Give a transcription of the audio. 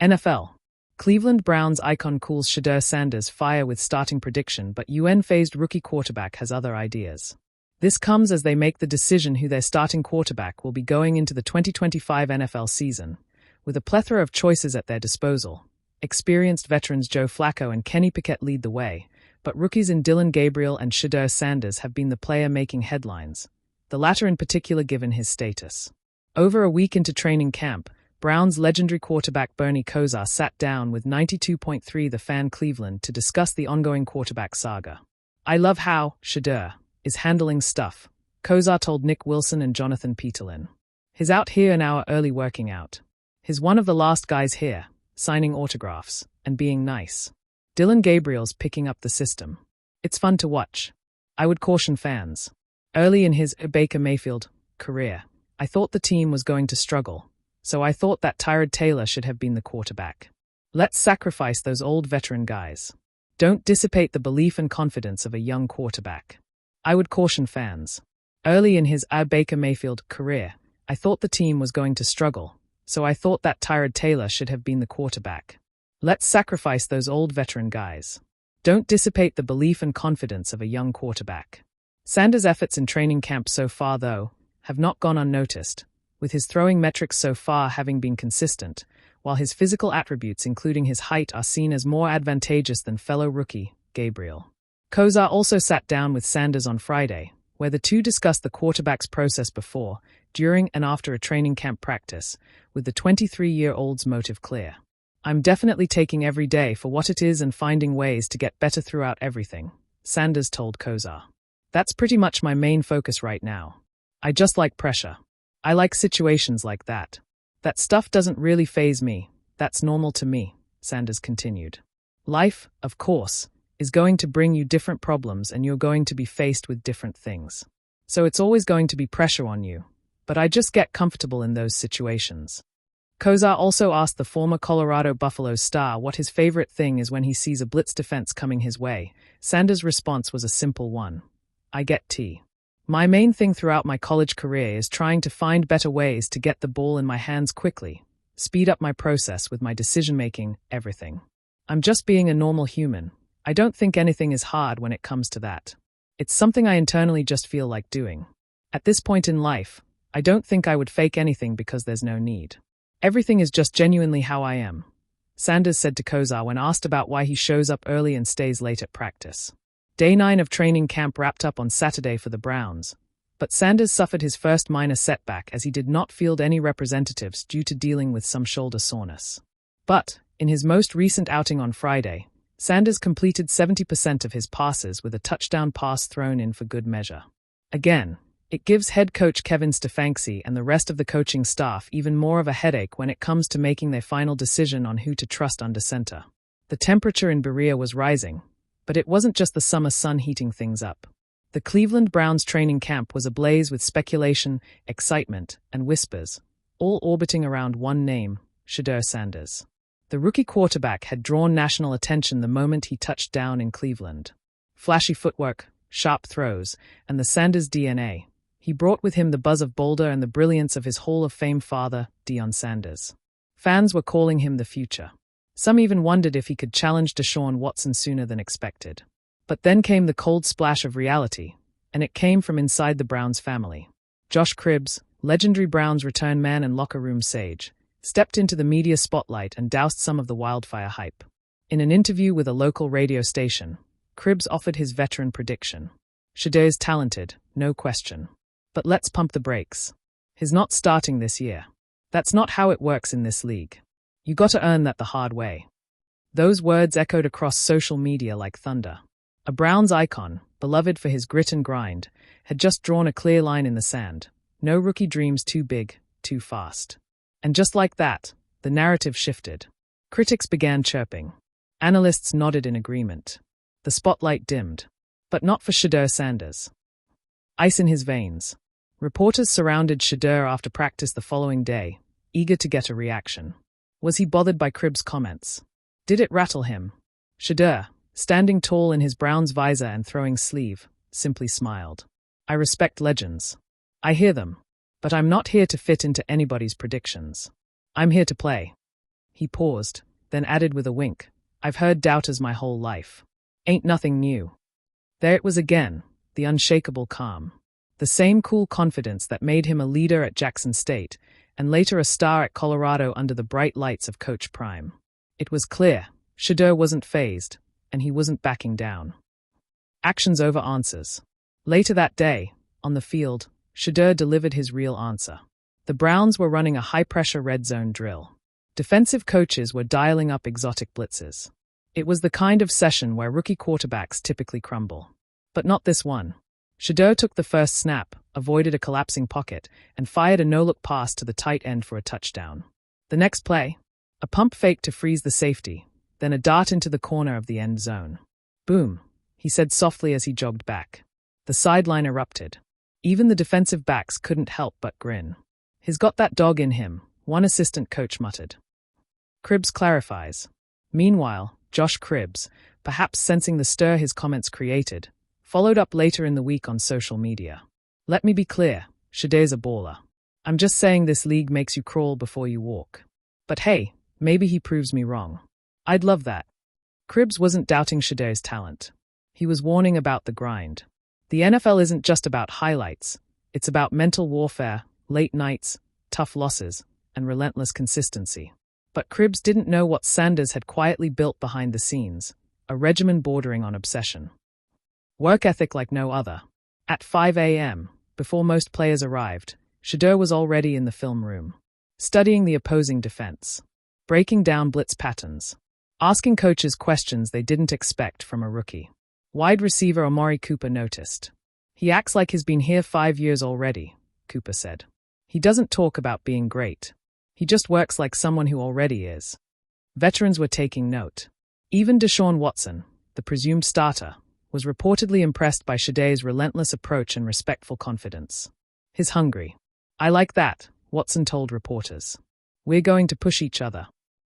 NFL. Cleveland Browns icon cools Shedeur Sanders fire with starting prediction, but UN-phased rookie quarterback has other ideas. This comes as they make the decision who their starting quarterback will be going into the 2025 NFL season, with a plethora of choices at their disposal. Experienced veterans Joe Flacco and Kenny Pickett lead the way, but rookies in Dillon Gabriel and Shedeur Sanders have been the player making headlines, the latter in particular given his status. Over a week into training camp, Browns legendary quarterback Bernie Kosar sat down with 92.3 The Fan Cleveland to discuss the ongoing quarterback saga. "I love how Shedeur is handling stuff," Kosar told Nick Wilson and Jonathan Peterlin. "He's out here an hour early working out. He's one of the last guys here, signing autographs and being nice. Dillon Gabriel's picking up the system. It's fun to watch. I would caution fans. Early in his Baker Mayfield career, I thought the team was going to struggle, so I thought that Tyrod Taylor should have been the quarterback. Let's sacrifice those old veteran guys. Don't dissipate the belief and confidence of a young quarterback. I would caution fans. Early in his Baker Mayfield career, I thought the team was going to struggle, so I thought that Tyrod Taylor should have been the quarterback. Let's sacrifice those old veteran guys. Don't dissipate the belief and confidence of a young quarterback." Sanders' efforts in training camp so far, though, have not gone unnoticed, with his throwing metrics so far having been consistent, while his physical attributes including his height are seen as more advantageous than fellow rookie Gabriel. Kosar also sat down with Sanders on Friday, where the two discussed the quarterback's process before, during and after a training camp practice, with the 23-year-old's motive clear. "I'm definitely taking every day for what it is and finding ways to get better throughout everything," Sanders told Kosar. "That's pretty much my main focus right now. I just like pressure. I like situations like that. That stuff doesn't really faze me. That's normal to me," Sanders continued. "Life, of course, is going to bring you different problems and you're going to be faced with different things. So it's always going to be pressure on you. But I just get comfortable in those situations." Kosar also asked the former Colorado Buffaloes star what his favorite thing is when he sees a blitz defense coming his way. Sanders' response was a simple one. "I get T. My main thing throughout my college career is trying to find better ways to get the ball in my hands quickly, speed up my process with my decision-making, everything. I'm just being a normal human. I don't think anything is hard when it comes to that. It's something I internally just feel like doing. At this point in life, I don't think I would fake anything because there's no need. Everything is just genuinely how I am," Sanders said to Kosar when asked about why he shows up early and stays late at practice. Day 9 of training camp wrapped up on Saturday for the Browns, but Sanders suffered his first minor setback as he did not field any representatives due to dealing with some shoulder soreness. But, in his most recent outing on Friday, Sanders completed 70% of his passes with a touchdown pass thrown in for good measure. Again, it gives head coach Kevin Stefanski and the rest of the coaching staff even more of a headache when it comes to making their final decision on who to trust under center. The temperature in Berea was rising, but it wasn't just the summer sun heating things up. The Cleveland Browns training camp was ablaze with speculation, excitement, and whispers, all orbiting around one name, Shedeur Sanders. The rookie quarterback had drawn national attention the moment he touched down in Cleveland. Flashy footwork, sharp throws, and the Sanders DNA. He brought with him the buzz of Boulder and the brilliance of his Hall of Fame father, Deion Sanders. Fans were calling him the future. Some even wondered if he could challenge Deshaun Watson sooner than expected. But then came the cold splash of reality, and it came from inside the Browns family. Josh Cribbs, legendary Browns return man and locker room sage, stepped into the media spotlight and doused some of the wildfire hype. In an interview with a local radio station, Cribbs offered his veteran prediction. "Shedeur's talented, no question. But let's pump the brakes. He's not starting this year. That's not how it works in this league. You gotta earn that the hard way." Those words echoed across social media like thunder. A Browns icon, beloved for his grit and grind, had just drawn a clear line in the sand. No rookie dreams too big, too fast. And just like that, the narrative shifted. Critics began chirping. Analysts nodded in agreement. The spotlight dimmed. But not for Shedeur Sanders. Ice in his veins. Reporters surrounded Shedeur after practice the following day, eager to get a reaction. Was he bothered by Cribbs' comments? Did it rattle him? Shedeur, standing tall in his Browns visor and throwing sleeve, simply smiled. "I respect legends. I hear them. But I'm not here to fit into anybody's predictions. I'm here to play." He He paused, then added with a wink, "I've heard doubters my whole life. Ain't nothing new." There it was again, the unshakable calm. The same cool confidence that made him a leader at Jackson State, and later a star at Colorado under the bright lights of Coach Prime. It was clear, Shedeur wasn't fazed, and he wasn't backing down. Actions over answers. Later that day, on the field, Shedeur delivered his real answer. The Browns were running a high-pressure red zone drill. Defensive coaches were dialing up exotic blitzes. It was the kind of session where rookie quarterbacks typically crumble. But not this one. Shedeur took the first snap, avoided a collapsing pocket, and fired a no-look pass to the tight end for a touchdown. The next play, a pump fake to freeze the safety, then a dart into the corner of the end zone. "Boom," he said softly as he jogged back. The sideline erupted. Even the defensive backs couldn't help but grin. "He's got that dog in him," one assistant coach muttered. Cribbs clarifies. Meanwhile, Josh Cribbs, perhaps sensing the stir his comments created, followed up later in the week on social media. "Let me be clear, Shedeur's a baller. I'm just saying this league makes you crawl before you walk. But hey, maybe he proves me wrong. I'd love that." Cribbs wasn't doubting Shedeur's talent. He was warning about the grind. The NFL isn't just about highlights. It's about mental warfare, late nights, tough losses, and relentless consistency. But Cribbs didn't know what Sanders had quietly built behind the scenes, a regimen bordering on obsession. Work ethic like no other. At 5 a.m., before most players arrived, Shedeur was already in the film room, studying the opposing defense, breaking down blitz patterns, asking coaches questions they didn't expect from a rookie. Wide receiver Amari Cooper noticed. "He acts like he's been here 5 years already," Cooper said. "He doesn't talk about being great. He just works like someone who already is." Veterans were taking note. Even Deshaun Watson, the presumed starter, was reportedly impressed by Shedeur's relentless approach and respectful confidence. "He's hungry. I like that," Watson told reporters. "We're going to push each other."